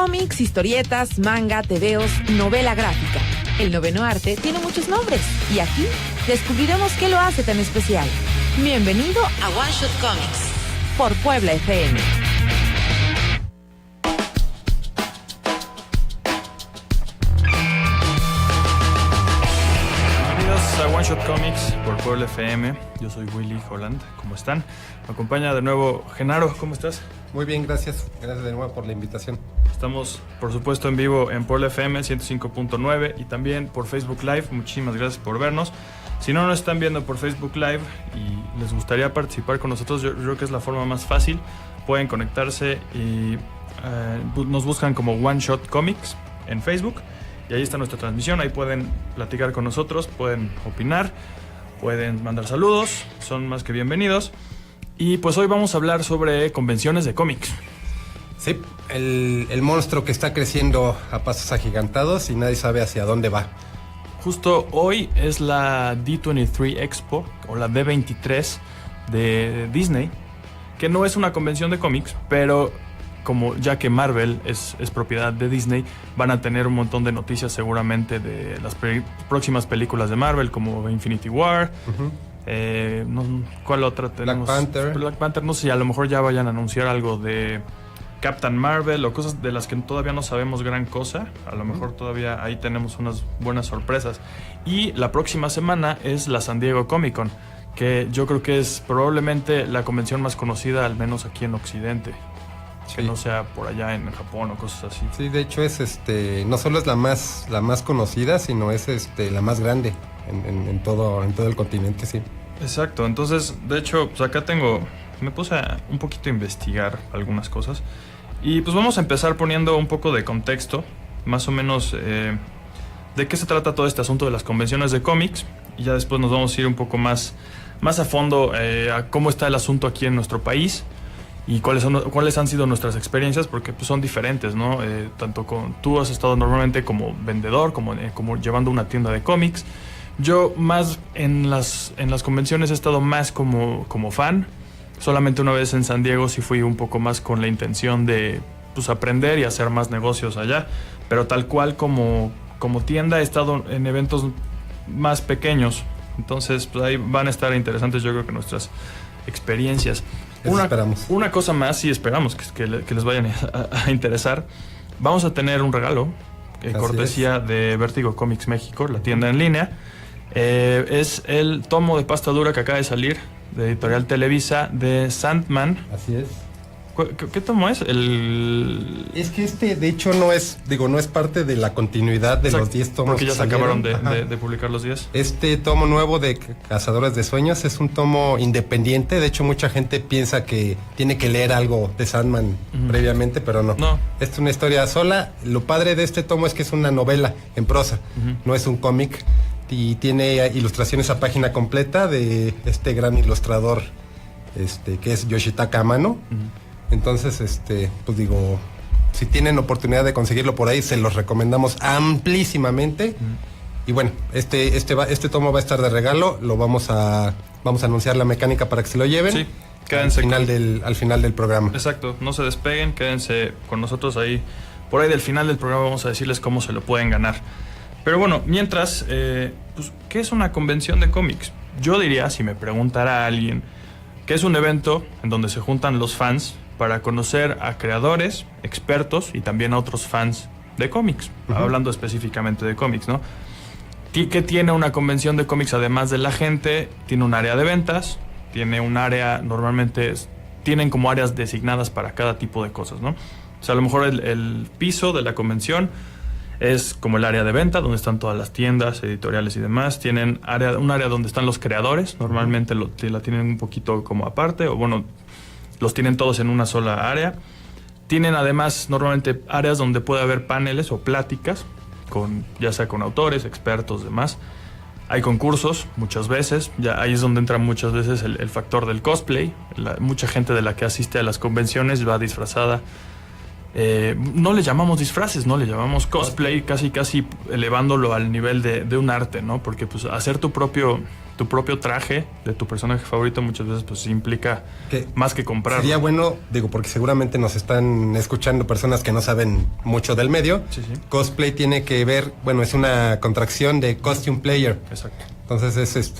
Cómics, historietas, manga, tebeos, novela gráfica. El noveno arte tiene muchos nombres y aquí descubriremos qué lo hace tan especial. Bienvenido a One Shot Comics por Puebla FM. Bienvenidos a One Shot Comics por Puebla FM. Yo soy Willy Holland. ¿Cómo están? Me acompaña de nuevo Genaro. ¿Cómo estás? Muy bien, gracias. Gracias de nuevo por la invitación. Estamos, por supuesto, en vivo en Puebla FM 105.9 y también por Facebook Live. Muchísimas gracias por vernos. Si no nos están viendo por Facebook Live y les gustaría participar con nosotros, yo creo que es la forma más fácil. Pueden conectarse y nos buscan como One Shot Comics en Facebook y ahí está nuestra transmisión. Ahí pueden platicar con nosotros, pueden opinar, pueden mandar saludos, son más que bienvenidos. Y pues hoy vamos a hablar sobre convenciones de cómics. Sí, el monstruo que está creciendo a pasos agigantados y nadie sabe hacia dónde va. Justo hoy es la D23 Expo o la D23 de Disney, que no es una convención de cómics, pero como ya que Marvel es propiedad de Disney, van a tener un montón de noticias seguramente de las próximas películas de Marvel, como Infinity War. ¿Cuál otra tenemos? Black Panther, no sé si a lo mejor ya vayan a anunciar algo de Captain Marvel o cosas de las que todavía no sabemos gran cosa. A lo mejor todavía ahí tenemos unas buenas sorpresas. Y la próxima semana es la San Diego Comic Con, que yo creo que es probablemente la convención más conocida, al menos aquí en Occidente. Sí. Que no sea por allá en Japón o cosas así. Sí, de hecho es no solo es la más conocida, sino es la más grande en todo el continente, sí. Exacto, entonces, de hecho, pues acá me puse un poquito a investigar algunas cosas. Y pues vamos a empezar poniendo un poco de contexto, más o menos de qué se trata todo este asunto de las convenciones de cómics. Y ya después nos vamos a ir un poco más a fondo a cómo está el asunto aquí en nuestro país y cuáles han sido nuestras experiencias, porque pues son diferentes, ¿no? Tú has estado normalmente como vendedor, como llevando una tienda de cómics. Yo más en las convenciones he estado más como fan. Solamente una vez en San Diego sí fui un poco más con la intención de pues aprender y hacer más negocios allá. Pero tal cual como tienda he estado en eventos más pequeños. Entonces pues ahí van a estar interesantes, yo creo que nuestras experiencias. Esperamos. Una cosa más, sí, esperamos que les vayan a interesar. Vamos a tener un regalo, cortesía de Vértigo Comics México, la tienda en línea. Es el tomo de pasta dura que acaba de salir de Editorial Televisa de Sandman. Así es. ¿Qué tomo es? Es que de hecho no es parte de la continuidad de los 10 tomos. Porque ya se acabaron de publicar los 10. Este tomo nuevo de Cazadores de Sueños es un tomo independiente. De hecho, mucha gente piensa que tiene que leer algo de Sandman previamente, pero no. Es una historia sola. Lo padre de este tomo es que es una novela en prosa, no es un cómic. Y tiene ilustraciones a página completa de este gran ilustrador que es Yoshitaka Amano. Entonces, pues digo, si tienen oportunidad de conseguirlo por ahí, se los recomendamos amplísimamente. Y bueno, este tomo va a estar de regalo. Lo vamos a anunciar la mecánica para que se lo lleven. Sí, quédense al final del programa. Exacto, no se despeguen, quédense con nosotros ahí. Por ahí del final del programa vamos a decirles cómo se lo pueden ganar. Pero bueno, mientras, pues, ¿qué es una convención de cómics? Yo diría, si me preguntara a alguien, que es un evento en donde se juntan los fans para conocer a creadores, expertos y también a otros fans de cómics, hablando específicamente de cómics, ¿no? ¿Qué tiene una convención de cómics además de la gente? Tiene un área de ventas, tiene un área, normalmente tienen como áreas designadas para cada tipo de cosas, ¿no? O sea, a lo mejor el piso de la convención es como el área de venta, donde están todas las tiendas, editoriales y demás. Tienen un área donde están los creadores. Normalmente la tienen un poquito como aparte, o bueno, los tienen todos en una sola área. Tienen además normalmente áreas donde puede haber paneles o pláticas, ya sea con autores, expertos, demás. Hay concursos muchas veces. Ya ahí es donde entra muchas veces el factor del cosplay. Mucha gente de la que asiste a las convenciones va disfrazada no le llamamos disfraces, no le llamamos cosplay, casi elevándolo al nivel de un arte, ¿no? Porque pues hacer tu propio traje de tu personaje favorito muchas veces pues implica más que comprarlo. Sería bueno, porque seguramente nos están escuchando personas que no saben mucho del medio. Sí. Cosplay tiene que ver, es una contracción de costume player. Exacto. Entonces es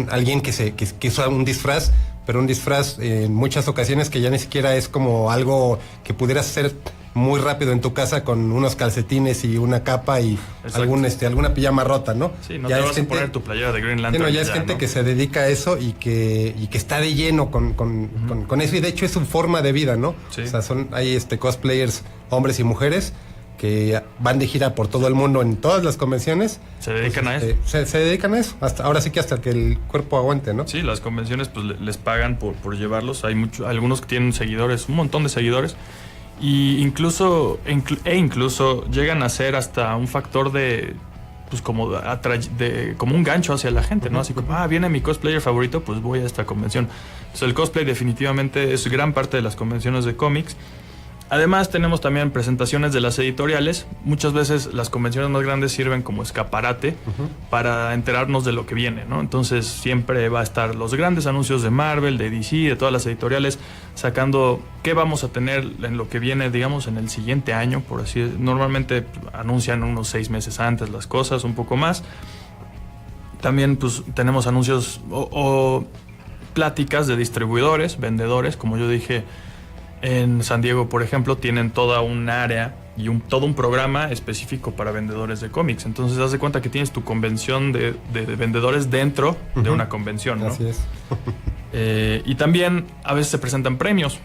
alguien que usa un disfraz, pero un disfraz en muchas ocasiones que ya ni siquiera es como algo que pudieras hacer muy rápido en tu casa con unos calcetines y una capa y alguna pijama rota, ¿no? Sí, no ya te vas a poner tu playera de Green Lantern. Sí, ya es gente, ¿no?, que se dedica a eso y que está de lleno con eso, y de hecho es su forma de vida, ¿no? Sí. O sea, hay cosplayers, hombres y mujeres, que van de gira por todo el mundo en todas las convenciones. Se dedican a eso. Se dedican a eso. Ahora sí que hasta que el cuerpo aguante, ¿no? Sí, las convenciones pues les pagan por llevarlos. Hay algunos que tienen seguidores, un montón de seguidores. Y incluso llegan a ser hasta un factor de pues como un gancho hacia la gente, ¿no? Así como, viene mi cosplayer favorito, pues voy a esta convención. Entonces el cosplay definitivamente es gran parte de las convenciones de cómics. Además tenemos también presentaciones de las editoriales. Muchas veces las convenciones más grandes sirven como escaparate para enterarnos de lo que viene, ¿no? Entonces siempre va a estar los grandes anuncios de Marvel, de DC, de todas las editoriales, sacando qué vamos a tener en lo que viene, digamos, en el siguiente año, por así decirlo. Normalmente anuncian unos 6 meses antes las cosas, un poco más. También pues tenemos anuncios o pláticas de distribuidores, vendedores, como yo dije. En San Diego, por ejemplo, tienen toda un área y todo un programa específico para vendedores de cómics. Entonces, haz de cuenta que tienes tu convención de vendedores dentro de una convención, ¿no? Así es. Y también a veces se presentan premios.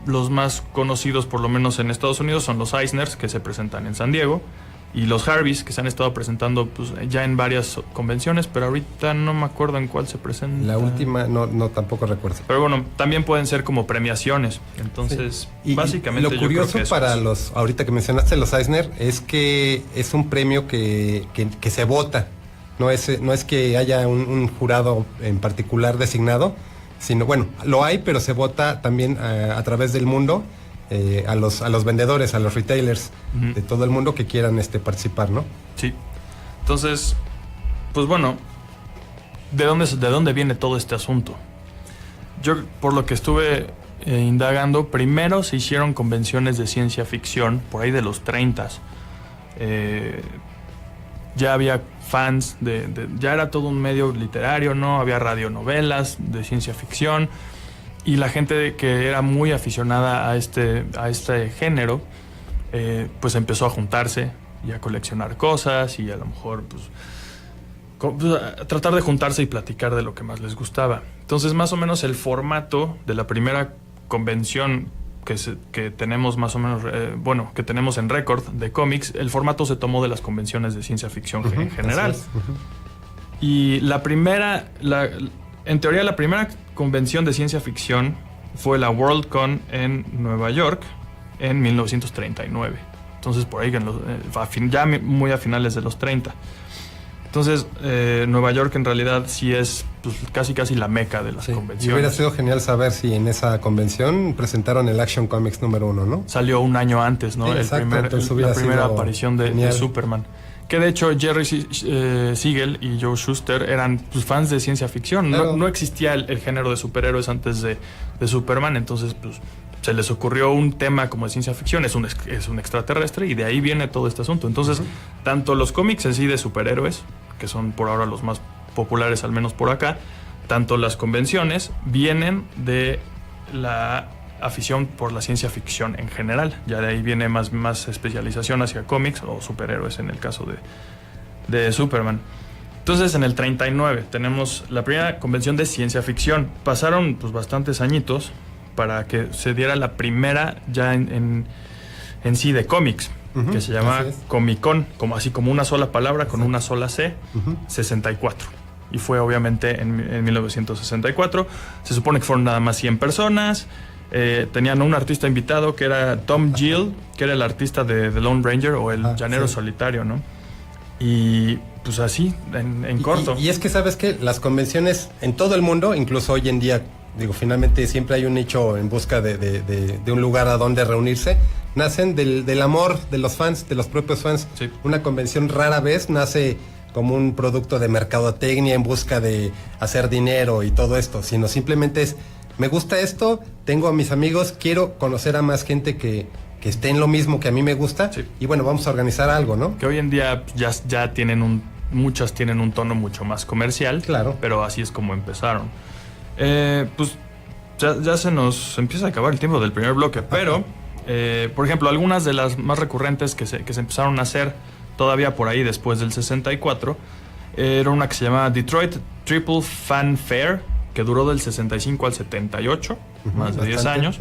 Los más conocidos, por lo menos en Estados Unidos, son los Eisners, que se presentan en San Diego, y los Harveys, que se han estado presentando pues, ya en varias convenciones, pero ahorita no me acuerdo en cuál se presenta. La última no tampoco recuerdo. Pero bueno, también pueden ser como premiaciones. Entonces, sí. básicamente lo curioso yo creo que para ahorita que mencionaste los Eisner, es que es un premio que se vota. No es que haya un jurado en particular designado, sino, lo hay, pero se vota también a través del mundo. A los vendedores, a los retailers de todo el mundo que quieran participar, ¿no? Sí. Entonces, pues bueno, ¿de dónde viene todo este asunto? Yo, por lo que estuve indagando, primero se hicieron convenciones de ciencia ficción, por ahí de los 30s. Ya había fans ya era todo un medio literario, ¿no? Había radionovelas de ciencia ficción. Y la gente que era muy aficionada a este género, pues empezó a juntarse y a coleccionar cosas y a lo mejor pues, a tratar de juntarse y platicar de lo que más les gustaba. Entonces, más o menos el formato de la primera convención que tenemos más o menos, que tenemos en récord de cómics, el formato se tomó de las convenciones de ciencia ficción en general. Y en teoría, la primera convención de ciencia ficción fue la Worldcon en Nueva York en 1939. Entonces, por ahí, ya muy a finales de los 30. Entonces, Nueva York en realidad sí es pues, casi la meca de las convenciones. Y hubiera sido genial saber si en esa convención presentaron el Action Comics número 1, ¿no? Salió un año antes, ¿no? Sí, la primera aparición de Superman. Que de hecho Jerry Siegel y Joe Shuster eran pues, fans de ciencia ficción. Claro. No existía el género de superhéroes antes de Superman, entonces pues se les ocurrió un tema como de ciencia ficción, es un extraterrestre, y de ahí viene todo este asunto. Entonces, tanto los cómics en sí de superhéroes, que son por ahora los más populares, al menos por acá, tanto las convenciones vienen de la afición por la ciencia ficción en general. Ya de ahí viene más especialización hacia cómics o superhéroes en el caso de Superman. Entonces, en el 39 tenemos la primera convención de ciencia ficción. Pasaron pues bastantes añitos para que se diera la primera ya en sí de cómics, que se llama Comic Con, así como una sola palabra con una sola C, 64. Y fue obviamente en 1964. Se supone que fueron nada más 100 personas. Tenían un artista invitado que era Tom Gill, que era el artista de The Lone Ranger o el llanero solitario, ¿no? Y pues así, en corto. Y es que, ¿sabes qué? Las convenciones en todo el mundo, incluso hoy en día, finalmente siempre hay un nicho en busca de un lugar a donde reunirse, nacen del amor de los fans, de los propios fans. Sí. Una convención rara vez nace como un producto de mercadotecnia en busca de hacer dinero y todo esto, sino simplemente es, me gusta esto, tengo a mis amigos, quiero conocer a más gente que esté en lo mismo que a mí me gusta, sí. Y bueno, vamos a organizar algo, ¿no? Que hoy en día ya muchas tienen un tono mucho más comercial, claro, pero así es como empezaron. Pues ya se nos empieza a acabar el tiempo del primer bloque, pero por ejemplo, algunas de las más recurrentes que se empezaron a hacer todavía por ahí después del 64, era una que se llamaba Detroit Triple Fan Fair, que duró del 65 al 78, más de 10 años.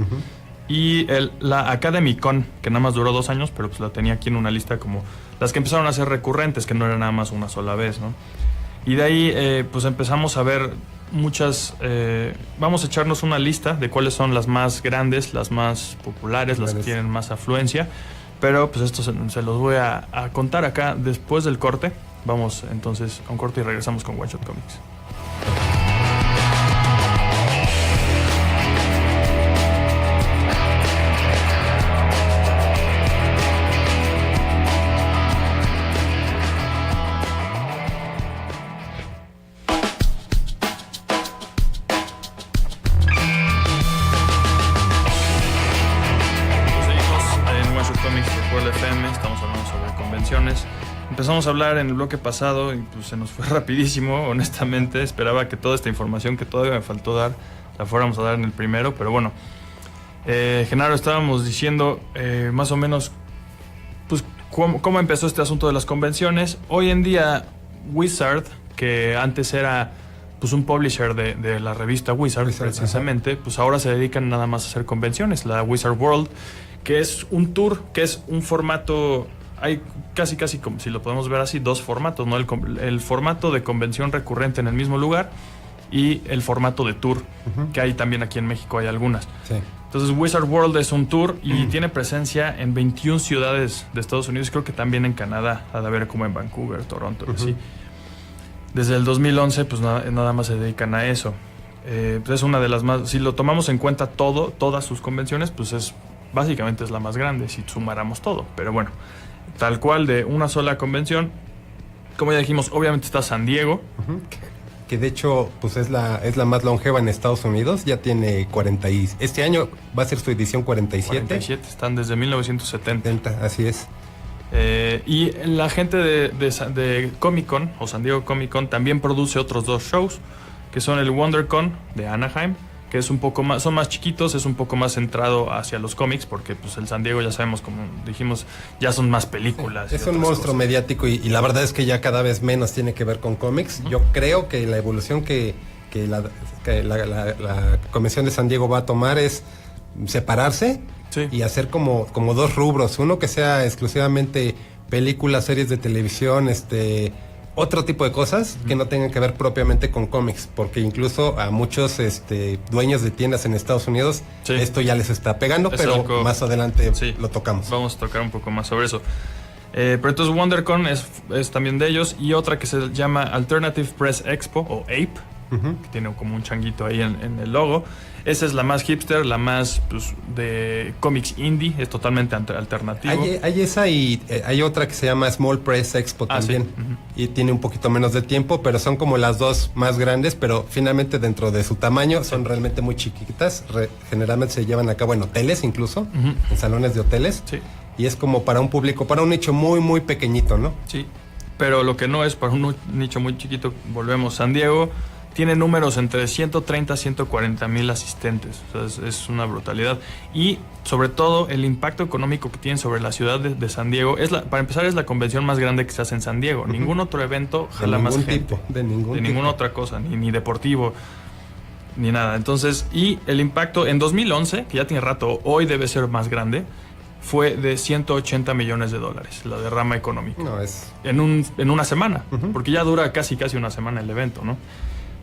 Y la Academy Con, que nada más duró 2 años, pero pues la tenía aquí en una lista como las que empezaron a ser recurrentes, que no era nada más una sola vez, ¿no? Y de ahí pues empezamos a ver muchas, vamos a echarnos una lista de cuáles son las más grandes, las más populares, las que tienen más afluencia, pero pues esto se los voy a contar acá después del corte. Vamos entonces a un corte y regresamos con One Shot Comics. Empezamos a hablar en el bloque pasado y pues se nos fue rapidísimo, honestamente. Esperaba que toda esta información que todavía me faltó dar la fuéramos a dar en el primero, pero bueno. Genaro, estábamos diciendo más o menos pues cómo empezó este asunto de las convenciones. Hoy en día Wizard, que antes era pues un publisher de la revista Wizard precisamente, pues ahora se dedican nada más a hacer convenciones. La Wizard World, que es un tour, que es un formato... Hay casi como si lo podemos ver así, 2 formatos, ¿no? El formato de convención recurrente en el mismo lugar y el formato de tour, que hay también aquí en México, hay algunas. Sí. Entonces Wizard World es un tour y tiene presencia en 21 ciudades de Estados Unidos, creo que también en Canadá, a ver como en Vancouver, Toronto, así. Desde el 2011 pues nada más se dedican a eso. Pues es una de las más, si lo tomamos en cuenta todas sus convenciones, pues básicamente es la más grande si sumáramos todo, pero bueno. Tal cual, de una sola convención, como ya dijimos, obviamente está San Diego. Que de hecho pues es la más longeva en Estados Unidos, ya tiene 40 y este año va a ser su edición 47. Están desde 1970. Así es. Y la gente de Comic Con, o San Diego Comic Con, también produce otros 2 shows, que son el WonderCon de Anaheim, que es un poco más, son más chiquitos, es un poco más centrado hacia los cómics, porque pues el San Diego ya sabemos, como dijimos, ya son más películas. Es un monstruo mediático y la verdad es que ya cada vez menos tiene que ver con cómics. Yo creo que la evolución que la Convención de San Diego va a tomar es separarse y hacer como 2 rubros. Uno que sea exclusivamente películas, series de televisión, otro tipo de cosas que no tengan que ver propiamente con cómics, porque incluso a muchos dueños de tiendas en Estados Unidos esto ya les está pegando, pero más adelante lo tocamos. Vamos a tocar un poco más sobre eso. Pero entonces WonderCon es también de ellos, y otra que se llama Alternative Press Expo, o APE, que tiene como un changuito ahí en el logo. Esa es la más hipster, la más pues, de cómics indie, es totalmente alternativo. Hay esa y hay otra que se llama Small Press Expo también, y tiene un poquito menos de tiempo, pero son como las 2 más grandes, pero finalmente dentro de su tamaño son realmente muy chiquitas. Generalmente se llevan a cabo en hoteles incluso, en salones de hoteles, y es como para un público, para un nicho muy muy pequeñito, ¿no? Sí, pero lo que no es para un nicho muy chiquito, volvemos, San Diego tiene números entre 130 a 140 mil asistentes. O sea, es una brutalidad. Y sobre todo el impacto económico que tiene sobre la ciudad de San Diego. Para empezar, es la convención más grande que se hace en San Diego. Ningún otro evento jala más gente. De ninguna otra cosa, ni deportivo, ni nada. Entonces, y el impacto en 2011, que ya tiene rato, hoy debe ser más grande, fue de $180 millones, la derrama económica. No, es... En una semana, porque ya dura casi una semana el evento, ¿no?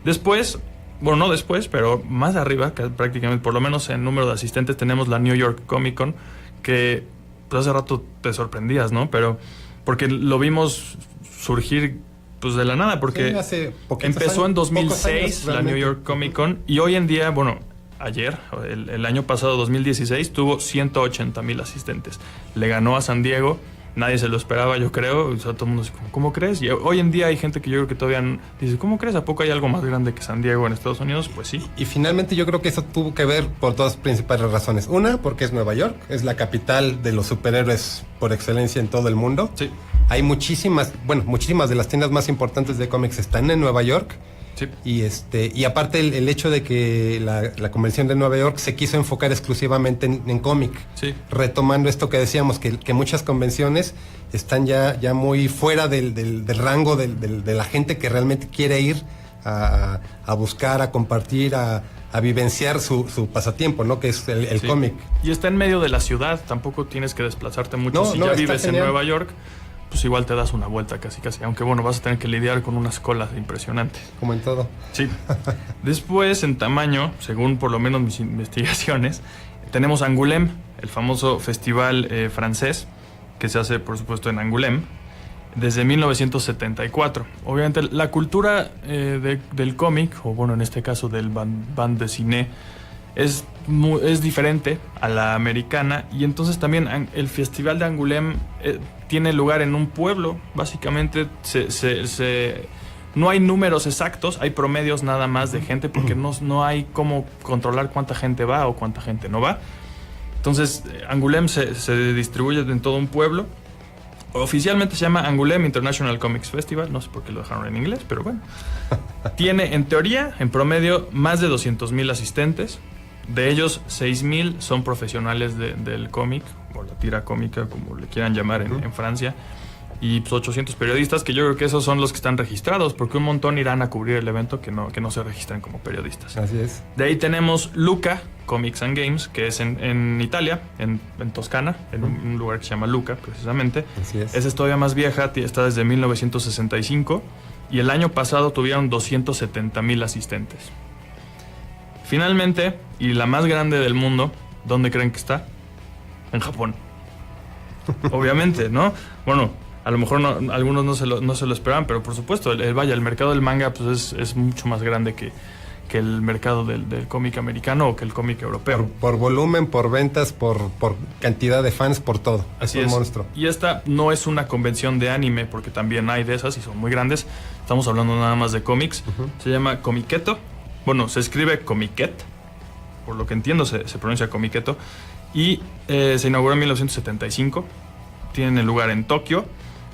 Después, bueno, no después, pero más arriba, prácticamente, por lo menos en número de asistentes, tenemos la New York Comic Con, que pues hace rato te sorprendías, ¿no? Pero porque lo vimos surgir pues de la nada, porque hace empezó en 2006 la New York Comic Con, y hoy en día, bueno, ayer, el año pasado, 2016, tuvo 180,000 asistentes. Le ganó a San Diego. Nadie se lo esperaba, yo creo. O sea, todo el mundo dice, ¿cómo crees? Y hoy en día hay gente que yo creo que todavía dice, ¿cómo crees? ¿A poco hay algo más grande que San Diego en Estados Unidos? Pues sí. Y finalmente yo creo que eso tuvo que ver por dos principales razones. Una, porque es Nueva York, es la capital de los superhéroes por excelencia en todo el mundo. Sí. Hay muchísimas de las tiendas más importantes de cómics están en Nueva York. Sí. Y aparte el hecho de que la convención de Nueva York se quiso enfocar exclusivamente en cómic, sí, retomando esto que decíamos, que muchas convenciones están ya muy fuera del rango de la gente que realmente quiere ir a buscar, a compartir, a vivenciar su pasatiempo, ¿no? Que es el sí, cómic. Y está en medio de la ciudad, tampoco tienes que desplazarte mucho. Si ya vives en Nueva York, pues igual te das una vuelta casi. Aunque bueno, vas a tener que lidiar con unas colas impresionantes. Como en todo. Sí. Después, en tamaño, según por lo menos mis investigaciones, tenemos Angoulême, el famoso festival francés, que se hace, por supuesto, en Angoulême, desde 1974. Obviamente, la cultura del cómic, o bueno, en este caso del bande dessinée, es diferente a la americana, y entonces también el festival de Angoulême tiene lugar en un pueblo. Básicamente no hay números exactos, hay promedios nada más de gente, porque no hay cómo controlar cuánta gente va o cuánta gente no va. Entonces Angoulême se distribuye en todo un pueblo. Oficialmente se llama Angoulême International Comics Festival, no sé por qué lo dejaron en inglés, pero bueno. Tiene, en teoría, en promedio, más de 200,000 asistentes. De ellos, 6,000 son profesionales del cómic, o la tira cómica, como le quieran llamar en Francia, y pues 800 periodistas, que yo creo que esos son los que están registrados, porque un montón irán a cubrir el evento que no se registran como periodistas. Así es. De ahí tenemos Lucca Comics and Games, que es en Italia, en Toscana, en un lugar que se llama Lucca, precisamente. Así es. Esa es todavía más vieja, está desde 1965, y el año pasado tuvieron 270,000 asistentes. Finalmente, y la más grande del mundo, ¿dónde creen que está? En Japón. Obviamente, ¿no? Bueno, a lo mejor algunos no se lo esperaban, pero por supuesto, el mercado del manga pues es mucho más grande que el mercado del cómic americano o que el cómic europeo. Por volumen, por ventas, por cantidad de fans, por todo. Así es un monstruo. Y esta no es una convención de anime, porque también hay de esas y son muy grandes. Estamos hablando nada más de cómics. Se llama Comiqueto. Bueno, se escribe Comiquet, por lo que entiendo se pronuncia Comiqueto, y se inauguró en 1975, tiene lugar en Tokio,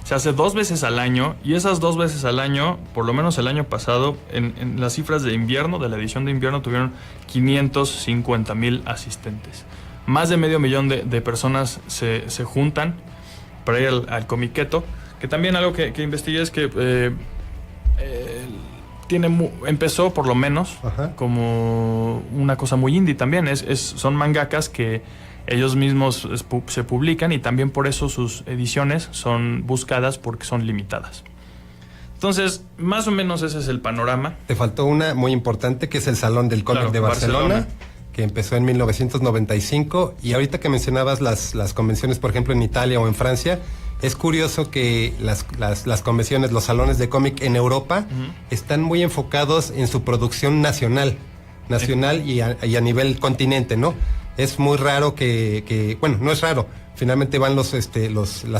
se hace 2 veces al año, y esas 2 veces al año, por lo menos el año pasado, en las cifras de invierno, de la edición de invierno, tuvieron 550,000 asistentes. Más de 500,000 de personas se juntan para ir al Comiqueto, que también algo que investigué es que empezó por lo menos como una cosa muy indie también. Son mangakas que ellos mismos se publican, y también por eso sus ediciones son buscadas, porque son limitadas. Entonces, más o menos ese es el panorama. Te faltó una muy importante, que es el Salón del Cómic de Barcelona, que empezó en 1995. Y ahorita que mencionabas las convenciones, por ejemplo, en Italia o en Francia, es curioso que las convenciones, los salones de cómic en Europa están muy enfocados en su producción nacional y a nivel continente, ¿no? Es muy raro bueno, no es raro. Finalmente van las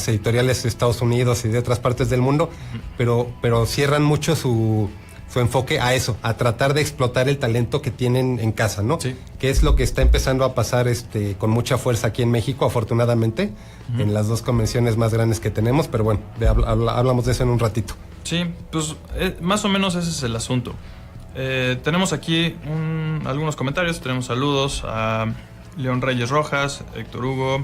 editoriales de Estados Unidos y de otras partes del mundo, pero cierran mucho su enfoque a eso, a tratar de explotar el talento que tienen en casa, ¿no? Sí. Que es lo que está empezando a pasar con mucha fuerza aquí en México, afortunadamente, en las 2 convenciones más grandes que tenemos, pero bueno, hablamos de eso en un ratito. Sí, pues más o menos ese es el asunto. Tenemos aquí algunos comentarios, tenemos saludos a León Reyes Rojas, Héctor Hugo.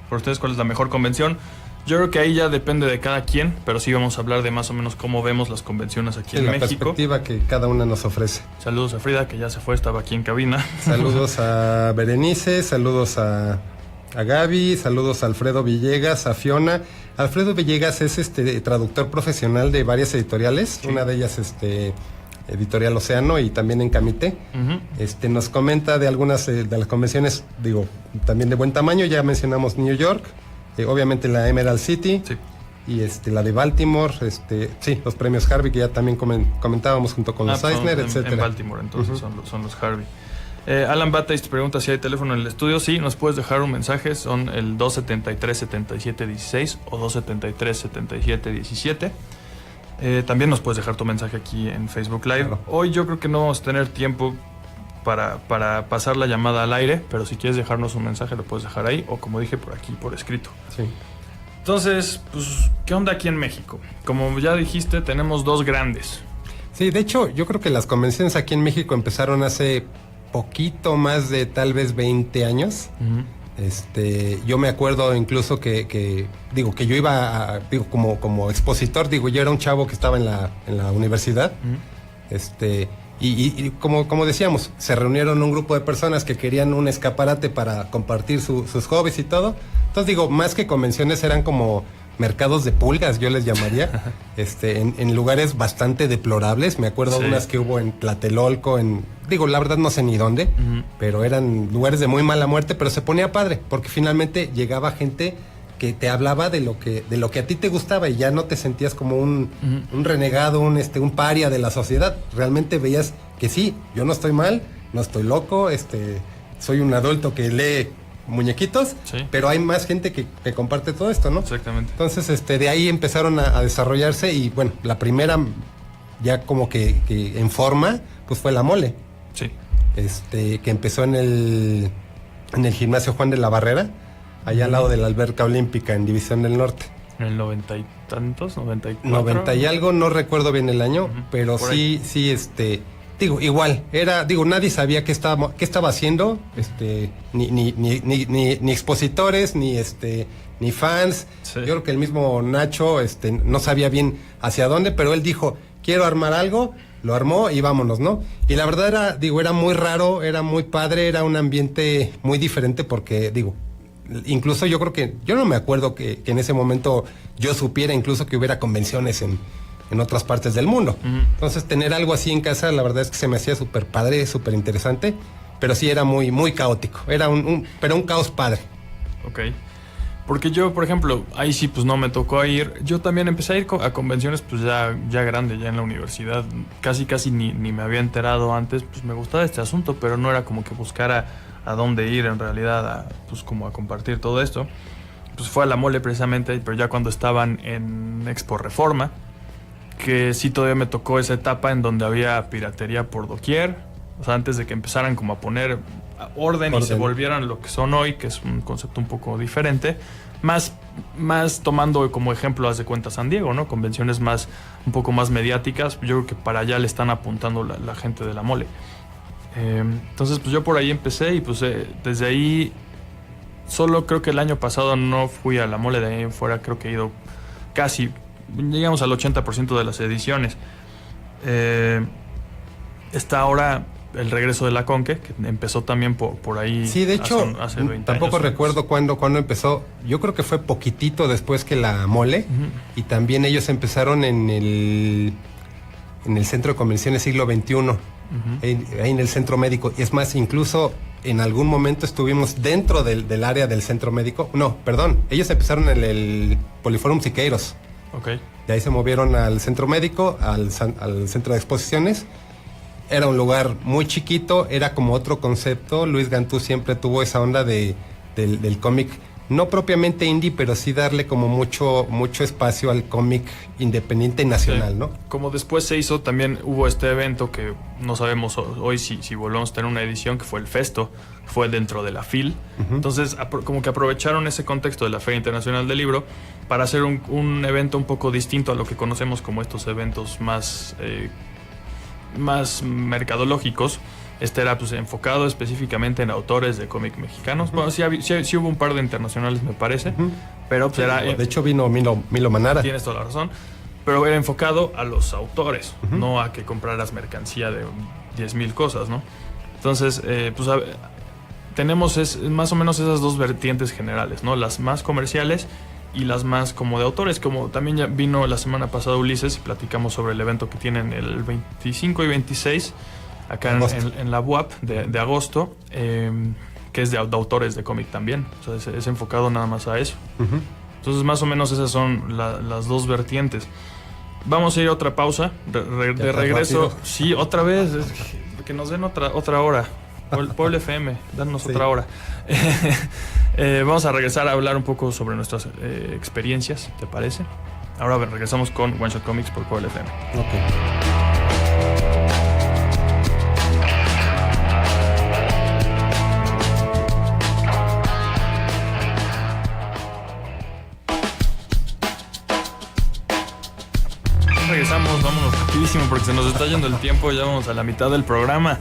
Por ustedes, ¿cuál es la mejor convención? Yo creo que ahí ya depende de cada quien, pero sí vamos a hablar de más o menos cómo vemos las convenciones aquí en México. La perspectiva que cada una nos ofrece. Saludos a Frida, que ya se fue, estaba aquí en cabina. Saludos a Berenice, saludos a Gaby, saludos a Alfredo Villegas, a Fiona. Alfredo Villegas es traductor profesional de varias editoriales, sí. Una de ellas Editorial Océano y también en Camité. Nos comenta de algunas de las convenciones, también de buen tamaño. Ya mencionamos New York, obviamente la Emerald City, sí. Y la de Baltimore, sí, los premios Harvey, que ya también comentábamos junto con los Eisner, etcétera. En Baltimore, entonces son los Harvey. Alan Batais pregunta si hay teléfono en el estudio. Sí, nos puedes dejar un mensaje. Son el 273-7716 o 273-7717. También nos puedes dejar tu mensaje aquí en Facebook Live. Claro. Hoy yo creo que no vamos a tener tiempo para pasar la llamada al aire, pero si quieres dejarnos un mensaje lo puedes dejar ahí, o como dije, por aquí, por escrito. Sí. Entonces, pues, ¿qué onda aquí en México? Como ya dijiste, tenemos dos grandes. Sí, de hecho, yo creo que las convenciones aquí en México empezaron hace poquito más de tal vez 20 años. Uh-huh. Yo me acuerdo incluso que yo iba como expositor, yo era un chavo que estaba en la universidad. Uh-huh. Y como decíamos, se reunieron un grupo de personas que querían un escaparate para compartir sus hobbies y todo. Entonces más que convenciones eran como mercados de pulgas, yo les llamaría, en lugares bastante deplorables. Me acuerdo de unas que hubo en Tlatelolco, la verdad no sé ni dónde, uh-huh. pero eran lugares de muy mala muerte, pero se ponía padre, porque finalmente llegaba gente que te hablaba de lo que a ti te gustaba y ya no te sentías como un renegado, un paria de la sociedad. Realmente veías que sí, yo no estoy mal, no estoy loco, soy un adulto que lee muñequitos, sí. pero hay más gente que comparte todo esto, ¿no? Exactamente. Entonces, de ahí empezaron a desarrollarse y bueno, la primera ya como que en forma, pues fue la mole. Sí. Que empezó en el gimnasio Juan de la Barrera, allá al lado de la alberca olímpica en División del Norte. ¿En el 90 y tantos? ¿94? 90 y algo, no recuerdo bien el año, uh-huh. pero por sí, igual, nadie sabía qué estaba haciendo, ni expositores, ni fans. Sí. Yo creo que el mismo Nacho, no sabía bien hacia dónde, pero él dijo, quiero armar algo, lo armó y vámonos, ¿no? Y la verdad era muy raro, era muy padre, era un ambiente muy diferente porque, incluso yo creo que, yo no me acuerdo que en ese momento yo supiera incluso que hubiera convenciones en otras partes del mundo. Uh-huh. Entonces tener algo así en casa, la verdad es que se me hacía súper padre, súper interesante, pero sí era muy, muy caótico, era un caos padre. Ok, porque yo, por ejemplo, ahí sí pues no me tocó ir, yo también empecé a ir a convenciones pues ya grande, ya en la universidad, casi ni me había enterado antes, pues me gustaba este asunto, pero no era como que buscara a dónde ir en realidad, pues como a compartir todo esto. Pues fue a la mole precisamente, pero ya cuando estaban en Expo Reforma, que sí todavía me tocó esa etapa en donde había piratería por doquier, o sea, antes de que empezaran como a poner orden y se volvieran lo que son hoy, que es un concepto un poco diferente, más tomando como ejemplo, haz de cuenta, San Diego, ¿no? Convenciones un poco más mediáticas, yo creo que para allá le están apuntando la gente de la mole. Entonces pues yo por ahí empecé y pues desde ahí solo creo que el año pasado no fui a la mole, de ahí en fuera creo que he ido casi, llegamos al 80% de las ediciones. Está ahora el regreso de la Conque, que empezó también por ahí. Sí, de hecho, hace 20 tampoco años. Recuerdo cuándo empezó. Yo creo que fue poquitito después que la mole, uh-huh. y también ellos empezaron en el Centro de Convenciones Siglo XXI, uh-huh. ahí en el Centro Médico. Es más, incluso en algún momento estuvimos dentro del área del Centro Médico. No, perdón, ellos empezaron en el Poliforum Siqueiros. Okay. De ahí se movieron al Centro Médico, al Centro de Exposiciones. Era un lugar muy chiquito, era como otro concepto. Luis Gantú siempre tuvo esa onda del cómic, no propiamente indie, pero sí darle como mucho espacio al cómic independiente nacional, sí. ¿no? Como después se hizo, también hubo este evento que no sabemos hoy si volvemos a tener una edición, que fue el Festo, fue dentro de la FIL. Uh-huh. Entonces, como que aprovecharon ese contexto de la Feria Internacional del Libro para hacer un evento un poco distinto a lo que conocemos como estos eventos más mercadológicos. Era pues enfocado específicamente en autores de cómic mexicanos. Uh-huh. Bueno, sí hubo un par de internacionales, me parece, uh-huh. pero pues sí, de hecho vino Milo Manara. Tienes toda la razón, pero era enfocado a los autores, uh-huh. no a que compraras mercancía de 10,000 cosas, ¿no? Entonces, pues tenemos más o menos esas dos vertientes generales, ¿no? Las más comerciales y las más como de autores, como también ya vino la semana pasada Ulises y platicamos sobre el evento que tienen el 25 y 26 acá en la UAP de agosto, que es de autores de cómic también, o sea, es enfocado nada más a eso. Uh-huh. Entonces más o menos esas son las dos vertientes. Vamos a ir a otra pausa, de regreso. Rápido. Sí, otra vez, que nos den otra hora. Puebla FM, danos Sí. otra hora. Vamos a regresar a hablar un poco sobre nuestras experiencias, ¿te parece? Ahora regresamos con One Shot Comics por Puebla FM. Ok. Regresamos, vámonos rapidísimo porque se nos está yendo el tiempo, ya vamos a la mitad del programa.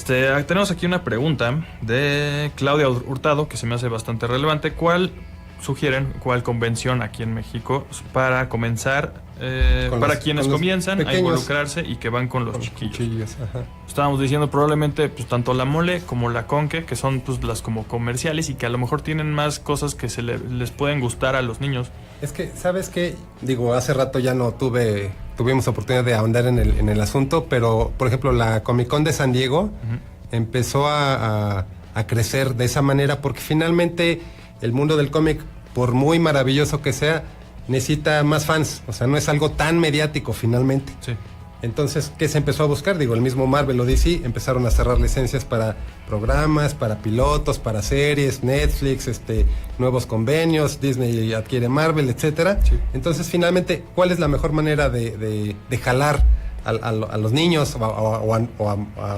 Tenemos aquí una pregunta de Claudia Hurtado que se me hace bastante relevante. ¿Cuál convención aquí en México para comenzar, para quienes comienzan a involucrarse y que van con los chiquillos? Ajá. Estábamos diciendo probablemente pues tanto la Mole como la Conque, que son pues las como comerciales y que a lo mejor tienen más cosas que les pueden gustar a los niños. Es que, ¿sabes qué? Digo, hace rato ya no tuvimos oportunidad de ahondar en el asunto, pero, por ejemplo, la Comic Con de San Diego empezó a crecer de esa manera porque finalmente el mundo del cómic, por muy maravilloso que sea, necesita más fans. O sea, no es algo tan mediático finalmente. Sí. Entonces, ¿qué se empezó a buscar? Digo, el mismo Marvel o DC empezaron a cerrar licencias para programas, para pilotos, para series, Netflix, nuevos convenios, Disney adquiere Marvel, etcétera. Sí. Entonces, finalmente, ¿cuál es la mejor manera de jalar a los niños o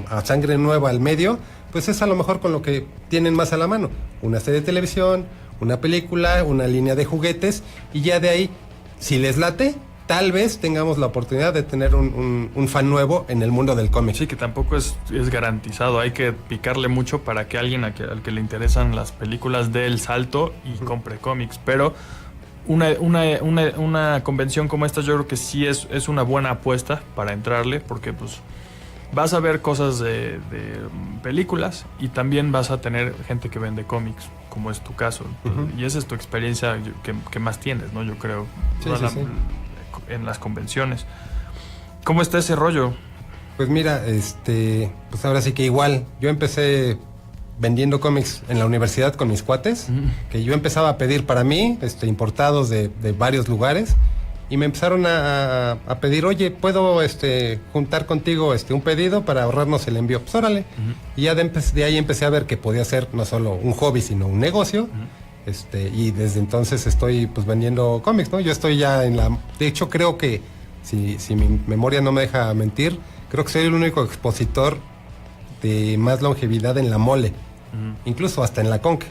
a sangre nueva al medio? Pues es a lo mejor con lo que tienen más a la mano. Una serie de televisión, una película, una línea de juguetes, y ya de ahí, si les late, tal vez tengamos la oportunidad de tener un fan nuevo en el mundo del cómic. Sí, que tampoco es garantizado. Hay que picarle mucho para que alguien al que le interesan las películas dé el salto y compre cómics. Pero una convención como esta yo creo que sí es una buena apuesta para entrarle, porque pues vas a ver cosas de películas y también vas a tener gente que vende cómics, como es tu caso. Y esa es tu experiencia que más tienes, ¿no? Yo creo. Sí, sí. En las convenciones. ¿Cómo está ese rollo? Pues mira, pues ahora sí que igual, yo empecé vendiendo cómics en la universidad con mis cuates, que yo empezaba a pedir para mí, importados de varios lugares, y me empezaron a pedir, oye, ¿puedo juntar contigo un pedido para ahorrarnos el envío? Pues órale. Y ya de ahí empecé a ver que podía ser no solo un hobby, sino un negocio. Y desde entonces estoy pues vendiendo cómics, ¿no? Yo estoy ya de hecho creo que, si mi memoria no me deja mentir, creo que soy el único expositor de más longevidad en la Mole, incluso hasta en la Conque.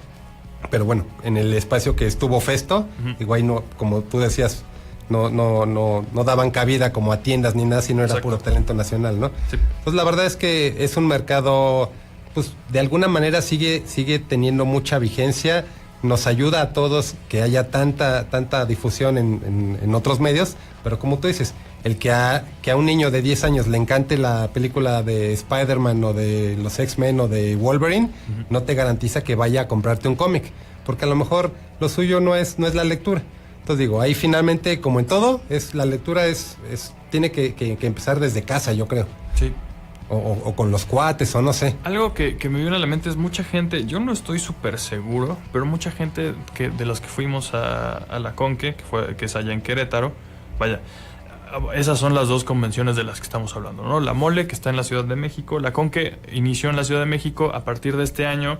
Pero bueno, en el espacio que estuvo Festo, igual no, como tú decías, no daban cabida como a tiendas ni nada, sino era Exacto. puro talento nacional, ¿no? Sí. Pues la verdad es que es un mercado, pues de alguna manera sigue teniendo mucha vigencia. Nos ayuda a todos que haya tanta difusión en otros medios, pero como tú dices, el que a un niño de 10 años le encante la película de Spider-Man o de los X-Men o de Wolverine, no te garantiza que vaya a comprarte un cómic, porque a lo mejor lo suyo no es la lectura. Entonces digo, ahí finalmente, como en todo, la lectura tiene que empezar desde casa, yo creo. Sí. O con los cuates, o no sé. Algo que me viene a la mente es mucha gente, yo no estoy súper seguro, pero mucha gente de los que fuimos a la Conque, que es allá en Querétaro, vaya, esas son las dos convenciones de las que estamos hablando, ¿no? La Mole, que está en la Ciudad de México, la Conque inició en la Ciudad de México a partir de este año.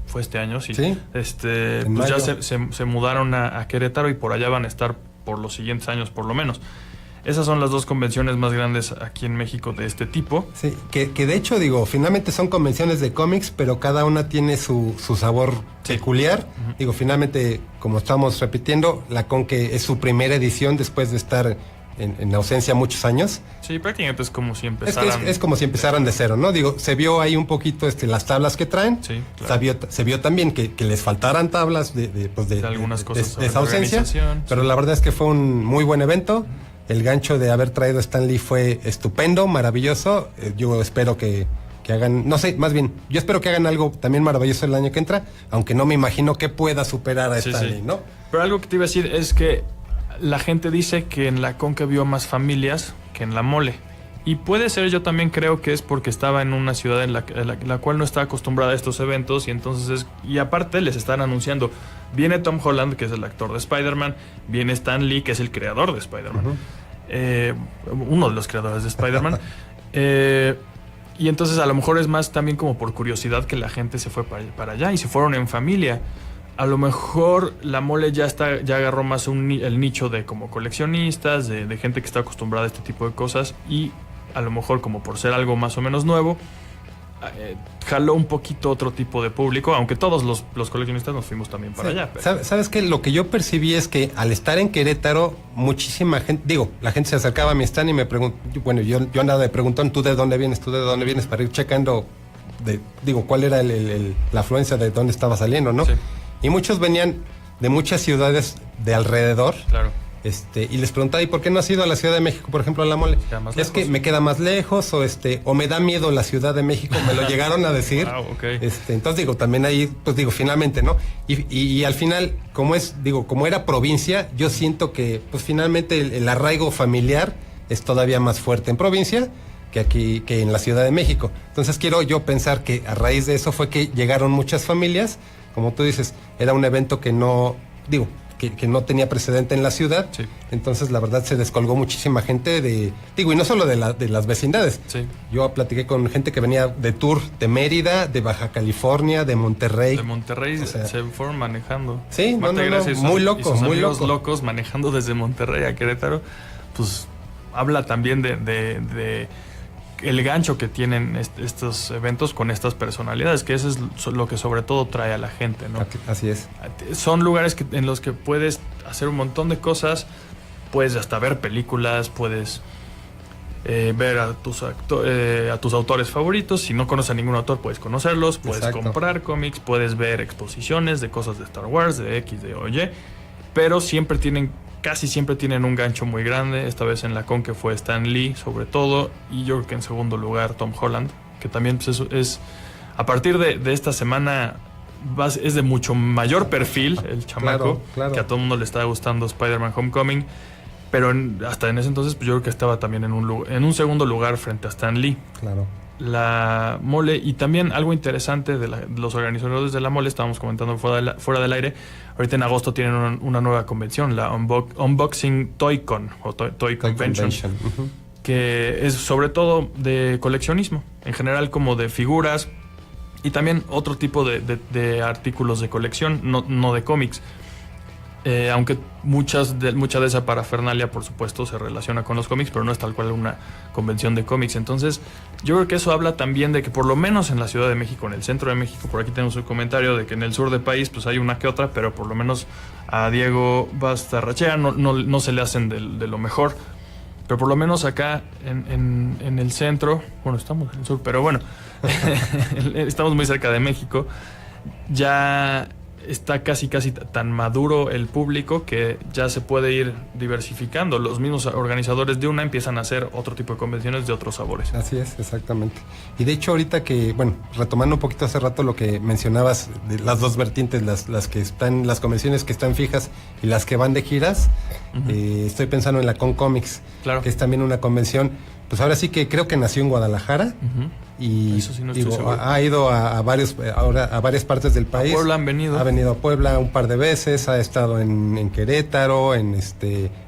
Fue este año, sí. Sí. Pues ya se mudaron a Querétaro y por allá van a estar por los siguientes años, por lo menos. Esas son las dos convenciones más grandes aquí en México de este tipo. Sí, que de hecho, digo, finalmente son convenciones de cómics, pero cada una tiene su sabor peculiar. Digo, finalmente, como estamos repitiendo, la Conque es su primera edición después de estar en ausencia muchos años. Sí, prácticamente es como si empezaran... Es como si empezaran de cero, ¿no? Digo, se vio ahí un poquito las tablas que traen. Sí, claro. Se vio también que les faltaran tablas de algunas cosas de esa ausencia. Pero sí. La verdad es que fue un muy buen evento. El gancho de haber traído a Stan Lee fue estupendo, maravilloso. Yo espero que hagan, no sé, más bien, yo espero que hagan algo también maravilloso el año que entra, aunque no me imagino que pueda superar a Stan Lee, ¿no? Pero algo que te iba a decir es que la gente dice que en la Conque vio más familias que en la Mole. Y puede ser, yo también creo que es porque estaba en una ciudad en la cual no está acostumbrada a estos eventos, y entonces y aparte les están anunciando, viene Tom Holland, que es el actor de Spider-Man, viene Stan Lee, que es el creador de Spider-Man, uno de los creadores de Spider-Man, Y entonces a lo mejor es más también como por curiosidad que la gente se fue para allá y se fueron en familia. A lo mejor la mole ya agarró más el nicho de como coleccionistas, de gente que está acostumbrada a este tipo de cosas, y a lo mejor como por ser algo más o menos nuevo, jaló un poquito otro tipo de público, aunque todos los coleccionistas nos fuimos también para allá. Pero... ¿Sabes qué? Lo que yo percibí es que al estar en Querétaro, muchísima gente, la gente se acercaba a mi stand y me preguntó, bueno, yo andaba de preguntón, ¿tú de dónde vienes? Para ir checando, cuál era la afluencia de dónde estaba saliendo, ¿no? Sí. Y muchos venían de muchas ciudades de alrededor. Claro. Y les preguntaba, ¿y por qué no has ido a la Ciudad de México, por ejemplo, a la mole? Es que me queda más lejos, o me da miedo la Ciudad de México, me lo llegaron a decir. Wow, okay. Entonces también ahí, finalmente, ¿no? Y al final, como era provincia, yo siento que, pues finalmente el arraigo familiar es todavía más fuerte en provincia que aquí, que en la Ciudad de México. Entonces quiero yo pensar que a raíz de eso fue que llegaron muchas familias, como tú dices, era un evento que no, que no tenía precedente en la ciudad. Sí. Entonces la verdad se descolgó muchísima gente y no solo de las vecindades. Sí. Yo platiqué con gente que venía de tour de Mérida, de Baja California, de Monterrey. De Monterrey, o sea, se fueron manejando. Sí, muy locos manejando desde Monterrey a Querétaro. Pues habla también de el gancho que tienen estos eventos con estas personalidades, que eso es lo que sobre todo trae a la gente, ¿no? Así es. Son lugares en los que puedes hacer un montón de cosas, puedes hasta ver películas, puedes ver a tus autores favoritos. Si no conoces a ningún autor, puedes conocerlos, puedes comprar cómics, puedes ver exposiciones de cosas de Star Wars, de X, de Y, pero casi siempre tienen un gancho muy grande. Esta vez en la con que fue Stan Lee sobre todo, y yo creo que en segundo lugar Tom Holland, que también pues, es a partir de esta semana es de mucho mayor perfil el chamaco. Claro. Que a todo el mundo le está gustando Spider-Man Homecoming, pero hasta en ese entonces pues, yo creo que estaba también en un segundo lugar frente a Stan Lee. Claro. La mole, y también algo interesante de los organizadores de la mole, estábamos comentando fuera del aire, ahorita en agosto tienen una nueva convención, la Unboxing Toy-Con o Toy Convention, uh-huh. Que es sobre todo de coleccionismo, en general como de figuras y también otro tipo de artículos de colección, no de cómics. Aunque mucha de esa parafernalia, por supuesto, se relaciona con los cómics, pero no es tal cual una convención de cómics. Entonces, yo creo que eso habla también de que por lo menos en la Ciudad de México, en el centro de México, por aquí tenemos un comentario de que en el sur del país pues hay una que otra, pero por lo menos a Diego Bastarrachea no se le hacen de lo mejor. Pero por lo menos acá en el centro, bueno, estamos en el sur, pero bueno, estamos muy cerca de México, ya está casi tan maduro el público que ya se puede ir diversificando. Los mismos organizadores de una empiezan a hacer otro tipo de convenciones de otros sabores. Así es, exactamente. Y de hecho ahorita retomando un poquito hace rato lo que mencionabas de las dos vertientes, las convenciones que están fijas y las que van de giras, uh-huh. Estoy pensando en la Con Comics, claro. Que es también una convención, pues ahora sí que creo que nació en Guadalajara. Uh-huh. Y eso sí no estoy seguro. Ha ido a varias partes del país. A Puebla han venido. Ha venido a Puebla un par de veces, ha estado en Querétaro,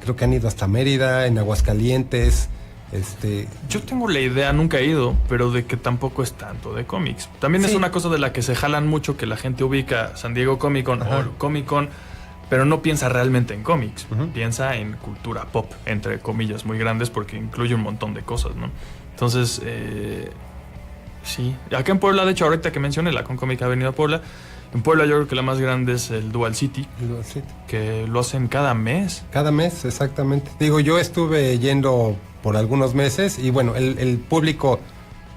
creo que han ido hasta Mérida, en Aguascalientes. Yo tengo la idea, nunca he ido, pero de que tampoco es tanto de cómics. También sí. Es una cosa de la que se jalan mucho, que la gente ubica San Diego Comic Con o Comic Con, pero no piensa realmente en cómics, uh-huh. Piensa en cultura pop, entre comillas muy grandes, porque incluye un montón de cosas, ¿no? Entonces, sí. Acá en Puebla, de hecho, ahorita que mencioné, la Concomic ha venido a Puebla. En Puebla yo creo que la más grande es el Dual City. Que lo hacen cada mes. Cada mes, exactamente. Yo estuve yendo por algunos meses y bueno, el público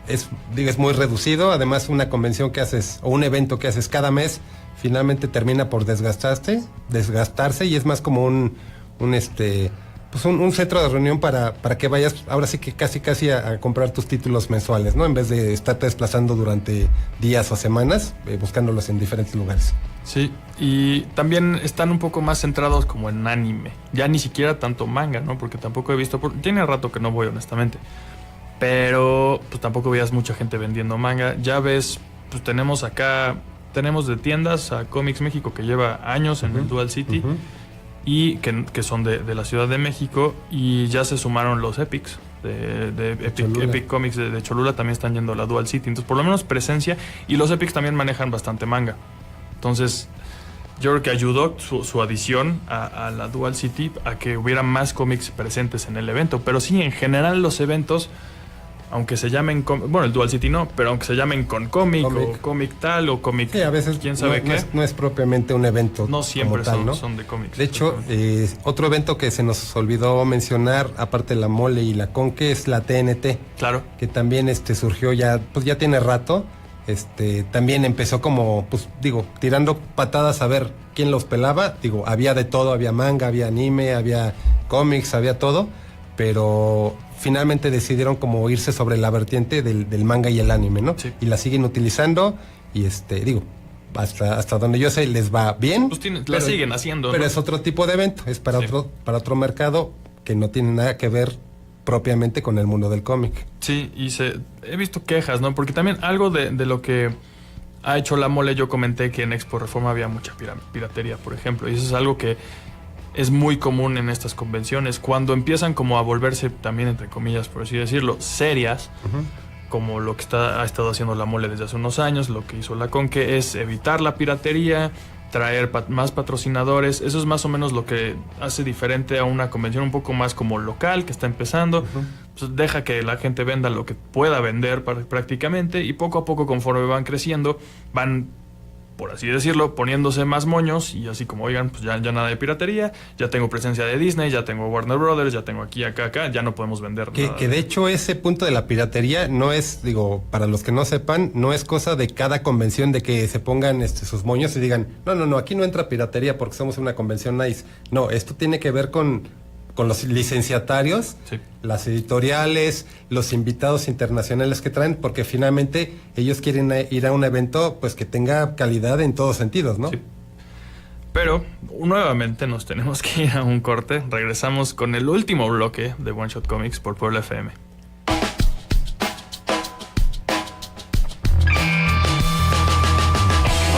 es muy reducido. Además, una convención que haces o un evento que haces cada mes finalmente termina por desgastarse y es más como un centro de reunión para que vayas ahora sí que casi a comprar tus títulos mensuales, ¿no? En vez de estarte desplazando durante días o semanas, buscándolos en diferentes lugares. Sí, y también están un poco más centrados como en anime. Ya ni siquiera tanto manga, ¿no? Porque tampoco he visto... Tiene rato que no voy, honestamente. Pero pues tampoco veías mucha gente vendiendo manga. Ya ves, pues tenemos de tiendas a Comics México, que lleva años en el Dual City. Uh-huh. Y que son de la Ciudad de México, y ya se sumaron los Epics, de Epic Comics de Cholula también están yendo a la Dual City. Entonces, por lo menos presencia. Y los Epics también manejan bastante manga. Entonces, yo creo que ayudó su adición a la Dual City a que hubiera más cómics presentes en el evento. Pero sí, en general los eventos, aunque se llamen, bueno, el Dual City no, pero aunque se llamen con cómic o cómic tal o cómic, sí, a veces quién sabe qué. No es propiamente un evento. No siempre tal, ¿no? son de cómics. De hecho, otro evento que se nos olvidó mencionar, aparte de la Mole y la Conque, es la TNT. Claro. Que también surgió ya tiene rato. También empezó como, tirando patadas a ver quién los pelaba. Había de todo, había manga, había anime, había cómics, había todo, pero finalmente decidieron como irse sobre la vertiente del manga y el anime, ¿no? Sí. Y la siguen utilizando y hasta donde yo sé les va bien. Pues la siguen haciendo. Pero ¿no? Es otro tipo de evento, es para otro mercado que no tiene nada que ver propiamente con el mundo del cómic. Sí, y he visto quejas, ¿no? Porque también algo de lo que ha hecho la Mole, yo comenté que en Expo Reforma había mucha piratería, por ejemplo, y eso es algo que es muy común en estas convenciones, cuando empiezan como a volverse también, entre comillas, por así decirlo, serias, como lo que ha estado haciendo la Mole desde hace unos años, lo que hizo la Conque es evitar la piratería, traer más patrocinadores. Eso es más o menos lo que hace diferente a una convención un poco más como local que está empezando. Pues deja que la gente venda lo que pueda vender prácticamente, y poco a poco, conforme van creciendo, van, por así decirlo, poniéndose más moños, y así como, oigan, pues ya nada de piratería, ya tengo presencia de Disney, ya tengo Warner Brothers, ya tengo aquí, acá, ya no podemos vender nada. Que de hecho ese punto de la piratería no es, para los que no sepan, no es cosa de cada convención de que se pongan sus moños y digan, no, aquí no entra piratería porque somos una convención nice. No, esto tiene que ver con los licenciatarios, sí, las editoriales, los invitados internacionales que traen, porque finalmente ellos quieren ir a un evento pues que tenga calidad en todos sentidos, ¿no? Sí. Pero nuevamente nos tenemos que ir a un corte. Regresamos con el último bloque de One Shot Comics por Puebla FM.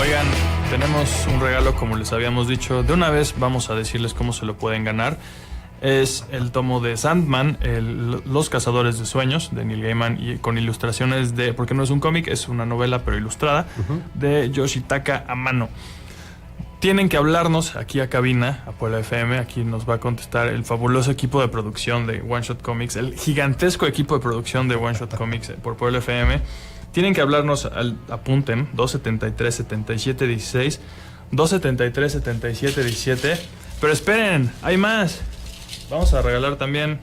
Oigan, tenemos un regalo, como les habíamos dicho. De una vez vamos a decirles cómo se lo pueden ganar. Es el tomo de Sandman, Los Cazadores de Sueños, de Neil Gaiman, y con ilustraciones porque no es un cómic, es una novela pero ilustrada, de Yoshitaka Amano. Tienen que hablarnos aquí a cabina, a Puebla FM. Aquí nos va a contestar el fabuloso equipo de producción de One Shot Comics, el gigantesco equipo de producción de One Shot Comics por Puebla FM. Tienen que hablarnos, apunten, 273-7716, 273-7717. Pero esperen, hay más. Vamos a regalar también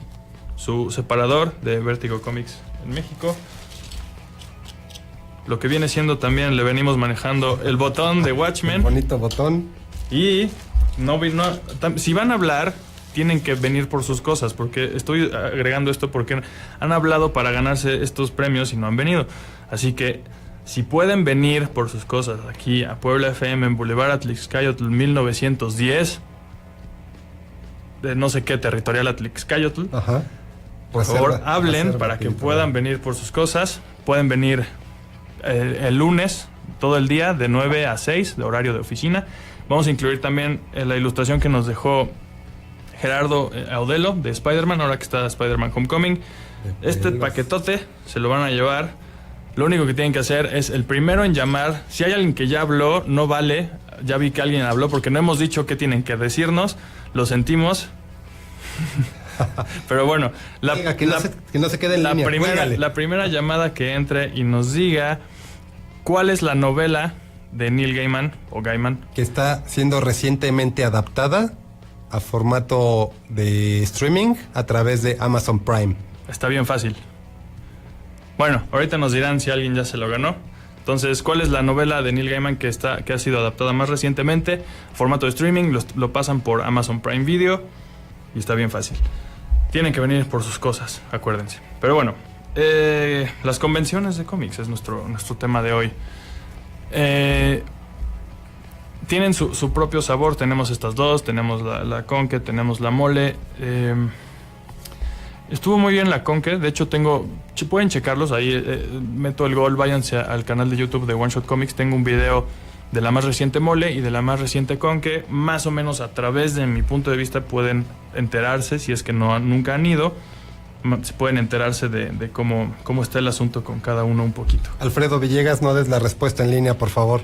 su separador de Vértigo Comics en México. Lo que viene siendo también, le venimos manejando el botón de Watchmen. Un bonito botón. Y si van a hablar, tienen que venir por sus cosas, porque estoy agregando esto porque han hablado para ganarse estos premios y no han venido. Así que, si pueden venir por sus cosas aquí a Puebla FM en Boulevard Atlixcayotl 1910... de no sé qué, territorial Atlixcayotl. Ajá. Por favor, hablen para que puedan venir por sus cosas. Pueden venir el lunes, todo el día, de 9 a 6, de horario de oficina. Vamos a incluir también la ilustración que nos dejó Gerardo Audelo de Spider-Man, ahora que está Spider-Man Homecoming. Este paquetote se lo van a llevar. Lo único que tienen que hacer es el primero en llamar. Si hay alguien que ya habló, no vale. Ya vi que alguien habló porque no hemos dicho qué tienen que decirnos. Lo sentimos. Pero bueno, que no se quede en línea. La primera llamada que entre y nos diga cuál es la novela de Neil Gaiman o Gaiman que está siendo recientemente adaptada a formato de streaming a través de Amazon Prime. Está bien fácil. Bueno, ahorita nos dirán si alguien ya se lo ganó. Entonces, ¿cuál es la novela de Neil Gaiman que ha sido adaptada más recientemente? Formato de streaming, lo pasan por Amazon Prime Video y está bien fácil. Tienen que venir por sus cosas, acuérdense. Pero bueno, las convenciones de cómics es nuestro tema de hoy. Tienen su propio sabor. Tenemos estas dos, tenemos la Conque, tenemos la Mole. Estuvo muy bien la Conque, de hecho pueden checarlos, ahí meto el gol, váyanse al canal de YouTube de One Shot Comics, tengo un video de la más reciente Mole y de la más reciente Conque, más o menos a través de mi punto de vista pueden enterarse si es que nunca han ido, pueden enterarse de cómo está el asunto con cada uno un poquito. Alfredo Villegas, no des la respuesta en línea, por favor.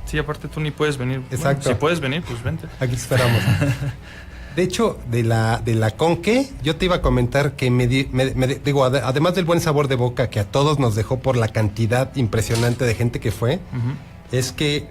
Sí, aparte tú ni puedes venir. Exacto. Bueno, si puedes venir, pues vente. Aquí esperamos. De hecho, de la Conque, yo te iba a comentar que digo, además del buen sabor de boca que a todos nos dejó por la cantidad impresionante de gente que fue, es que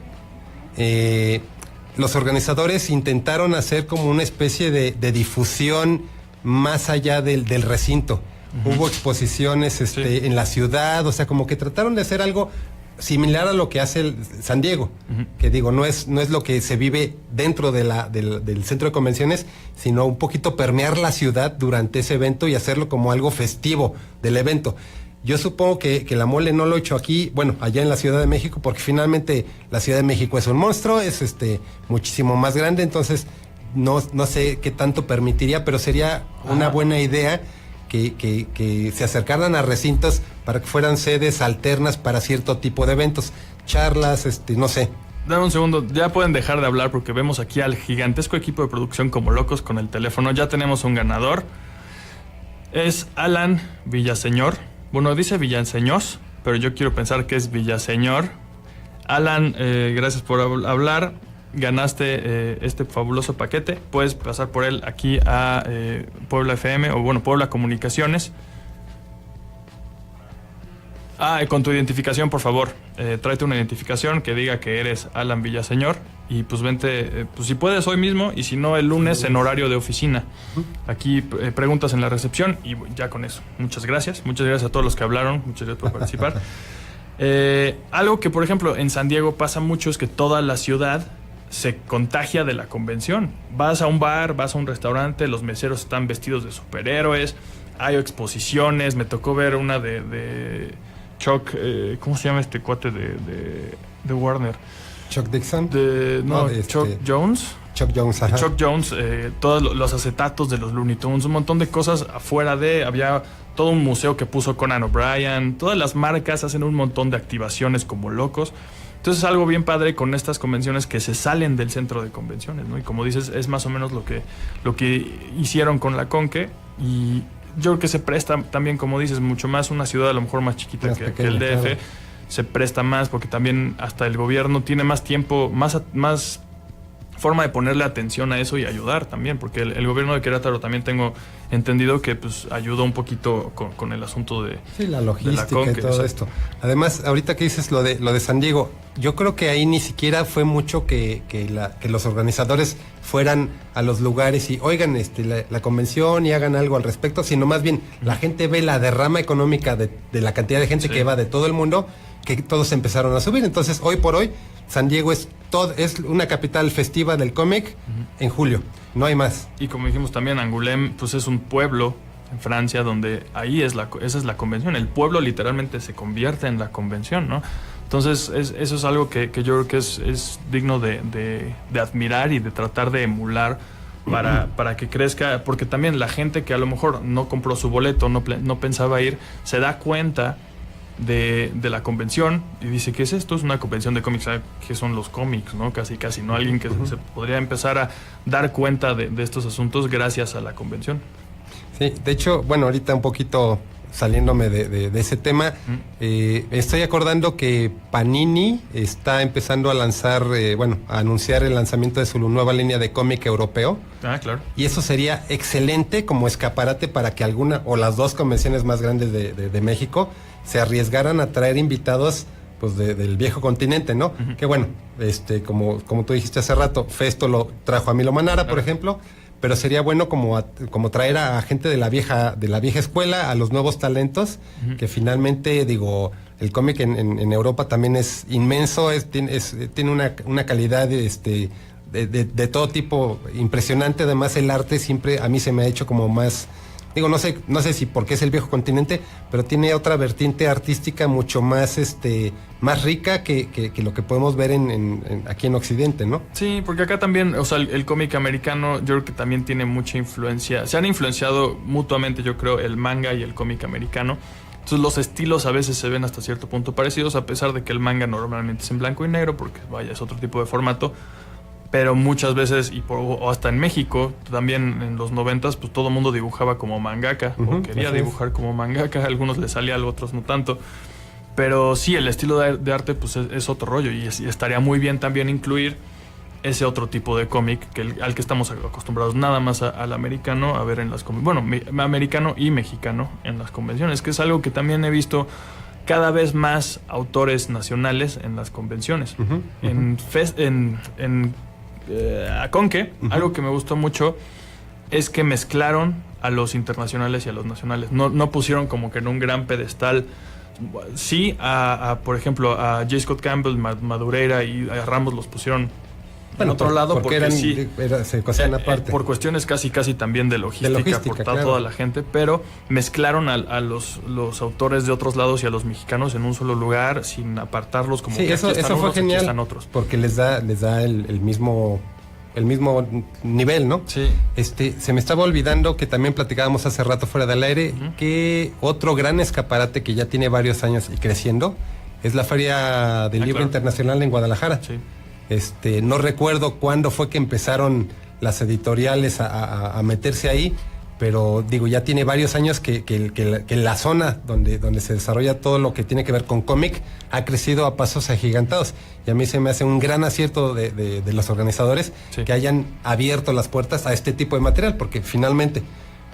los organizadores intentaron hacer como una especie de difusión más allá del recinto. Hubo exposiciones en la ciudad, o sea, como que trataron de hacer algo similar a lo que hace San Diego, que digo, no es lo que se vive dentro del centro de convenciones, sino un poquito permear la ciudad durante ese evento y hacerlo como algo festivo del evento. Yo supongo que la mole no lo he hecho aquí, bueno, allá en la Ciudad de México, porque finalmente la Ciudad de México es un monstruo, es muchísimo más grande, entonces no sé qué tanto permitiría, pero sería una buena idea que se acercaran a recintos para que fueran sedes alternas para cierto tipo de eventos, charlas, no sé. Dame un segundo, ya pueden dejar de hablar porque vemos aquí al gigantesco equipo de producción como locos con el teléfono. Ya tenemos un ganador. Es Alan Villaseñor. Bueno, dice Villaseñor, pero yo quiero pensar que es Villaseñor. Alan, gracias por hablar. Ganaste este fabuloso paquete. Puedes pasar por él aquí a Puebla FM o bueno, Puebla Comunicaciones. Con tu identificación, por favor. Tráete una identificación que diga que eres Alan Villaseñor y pues vente, pues si puedes hoy mismo y si no el lunes en horario de oficina. Aquí preguntas en la recepción y ya con eso. Muchas gracias a todos los que hablaron, muchas gracias por participar. Algo que por ejemplo en San Diego pasa mucho es que toda la ciudad se contagia de la convención. Vas a un bar, vas a un restaurante, los meseros están vestidos de superhéroes, hay exposiciones. Me tocó ver una de Chuck, ¿cómo se llama este cuate de Warner? Chuck Dixon. Chuck Jones. Chuck Jones, ajá. Chuck Jones, todos los acetatos de los Looney Tunes, un montón de cosas afuera había todo un museo que puso Conan O'Brien, todas las marcas hacen un montón de activaciones como locos. Entonces es algo bien padre con estas convenciones que se salen del centro de convenciones, ¿no? Y como dices, es más o menos lo que hicieron con la Conque. Y yo creo que se presta también, como dices, mucho más una ciudad a lo mejor más chiquita más pequeña, que el DF. Claro. Se presta más porque también hasta el gobierno tiene más tiempo, más forma de ponerle atención a eso y ayudar también, porque el gobierno de Querétaro también tengo entendido que pues ayudó un poquito con el asunto de la logística de la Conque, y todo esto. Además, ahorita que dices lo de San Diego, yo creo que ahí ni siquiera fue mucho que los organizadores fueran a los lugares y oigan la convención y hagan algo al respecto, sino más bien la gente ve la derrama económica de la cantidad de gente que va de todo el mundo, que todos empezaron a subir. Entonces, hoy por hoy, San Diego es una capital festiva del cómic en julio, no hay más. Y como dijimos también, Angoulême pues es un pueblo en Francia donde ahí esa es la convención. El pueblo literalmente se convierte en la convención, ¿no? Entonces eso es algo que yo creo que es digno de admirar y de tratar de emular para que crezca, porque también la gente que a lo mejor no compró su boleto, no pensaba ir, se da cuenta de la convención y dice, ¿qué es esto? Es una convención de cómics. ¿Qué son los cómics? ¿No? Casi, ¿no? Alguien que se podría empezar a dar cuenta de estos asuntos gracias a la convención. Sí, de hecho, bueno, ahorita un poquito saliéndome de ese tema, estoy acordando que Panini está empezando a lanzar, a anunciar el lanzamiento de su nueva línea de cómic europeo. Claro. Y eso sería excelente como escaparate para que alguna o las dos convenciones más grandes de México se arriesgaran a traer invitados pues del viejo continente, ¿no? Que bueno, como tú dijiste hace rato, Festo lo trajo a Milo Manara, por ejemplo, pero sería bueno como traer a gente de la vieja escuela, a los nuevos talentos, que finalmente, digo, el cómic en Europa también es inmenso, tiene una calidad de todo tipo impresionante. Además, el arte siempre a mí se me ha hecho como más, digo, no sé si porque es el viejo continente, pero tiene otra vertiente artística mucho más más rica que lo que podemos ver aquí en Occidente, ¿no? Sí, porque acá también, o sea, el cómic americano yo creo que también tiene mucha influencia. Se han influenciado mutuamente, yo creo, el manga y el cómic americano. Entonces los estilos a veces se ven hasta cierto punto parecidos, a pesar de que el manga normalmente es en blanco y negro, porque vaya, es otro tipo de formato. pero muchas veces, o hasta en México, también en los 90s, pues todo el mundo dibujaba como mangaka, o quería dibujar como mangaka, a algunos les salía algo, otros no tanto. Pero sí, el estilo de arte pues es otro rollo, y estaría muy bien también incluir ese otro tipo de cómic al que estamos acostumbrados nada más al americano, a ver en las convenciones. Bueno, americano y mexicano en las convenciones, que es algo que también he visto cada vez más autores nacionales en las convenciones. En Conque, algo que me gustó mucho es que mezclaron a los internacionales y a los nacionales. No pusieron como que en un gran pedestal. Sí, por ejemplo, a J. Scott Campbell, Madureira y a Ramos los pusieron en otro lado porque se cosían aparte. Por cuestiones casi también de logística por toda la gente, pero mezclaron a los autores de otros lados y a los mexicanos en un solo lugar sin apartarlos como que eso fue genial, están otros. Porque les da el mismo nivel, ¿no? Sí. Se me estaba olvidando que también platicábamos hace rato fuera del aire, que otro gran escaparate que ya tiene varios años y creciendo es la Feria del Libro Internacional en Guadalajara. Sí. No recuerdo cuándo fue que empezaron las editoriales a meterse ahí, pero digo, ya tiene varios años que la zona donde se desarrolla todo lo que tiene que ver con cómic ha crecido a pasos agigantados. Y a mí se me hace un gran acierto de los organizadores que hayan abierto las puertas a este tipo de material, porque finalmente...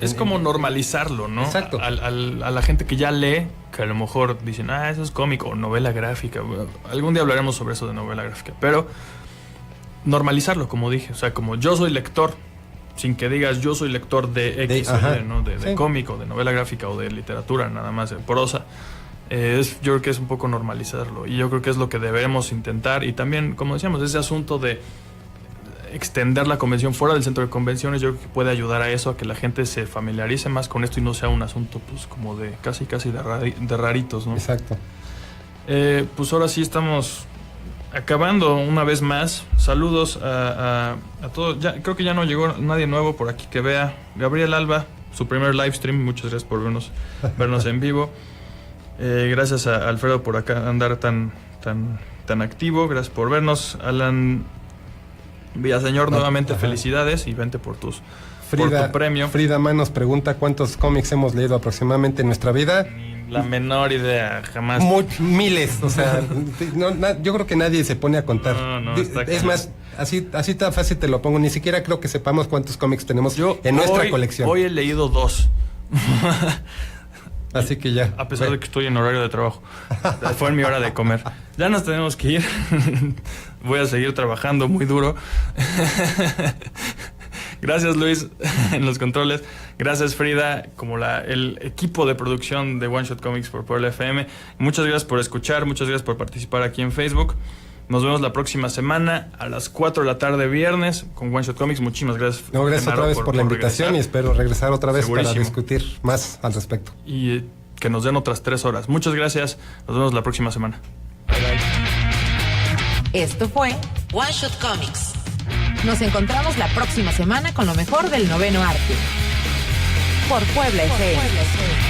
Es como normalizarlo, ¿no? Exacto. A la gente que ya lee, que a lo mejor dicen, eso es cómic o novela gráfica. Algún día hablaremos sobre eso de novela gráfica. Pero normalizarlo, como dije. O sea, como yo soy lector, sin que digas yo soy lector de X o Y, ¿no? De cómic o de novela gráfica o de literatura, nada más, de prosa. Yo creo que es un poco normalizarlo. Y yo creo que es lo que debemos intentar. Y también, como decíamos, ese asunto de extender la convención fuera del centro de convenciones, yo creo que puede ayudar a eso, a que la gente se familiarice más con esto y no sea un asunto pues como de casi de raritos, ¿no? Exacto. Pues ahora sí estamos acabando una vez más. Saludos a todos. Creo que ya no llegó nadie nuevo por aquí que vea. Gabriel Alba, su primer live stream, muchas gracias por vernos en vivo. Gracias a Alfredo por acá andar tan activo, gracias por vernos. Alan Villaseñor, nuevamente felicidades y vente por tu premio. Frida Man nos pregunta cuántos cómics hemos leído aproximadamente en nuestra vida. Ni la menor idea, jamás. Miles, o sea, yo creo que nadie se pone a contar. No, está es más, así tan fácil te lo pongo, ni siquiera creo que sepamos cuántos cómics tenemos en nuestra colección. Hoy he leído 2. Así que ya. A pesar de que estoy en horario de trabajo. Fue en mi hora de comer. Ya nos tenemos que ir. Voy a seguir trabajando muy duro. Gracias, Luis, en los controles. Gracias, Frida, como el equipo de producción de One Shot Comics por Puebla FM. Muchas gracias por escuchar, muchas gracias por participar aquí en Facebook. Nos vemos la próxima semana a las 4 de la tarde viernes con One Shot Comics. Muchísimas gracias. Gracias otra vez por la invitación y espero regresar otra vez para discutir más al respecto. Y que nos den otras 3 horas. Muchas gracias. Nos vemos la próxima semana. Bye, bye. Esto fue One Shot Comics. Nos encontramos la próxima semana con lo mejor del noveno arte. Por Puebla FM.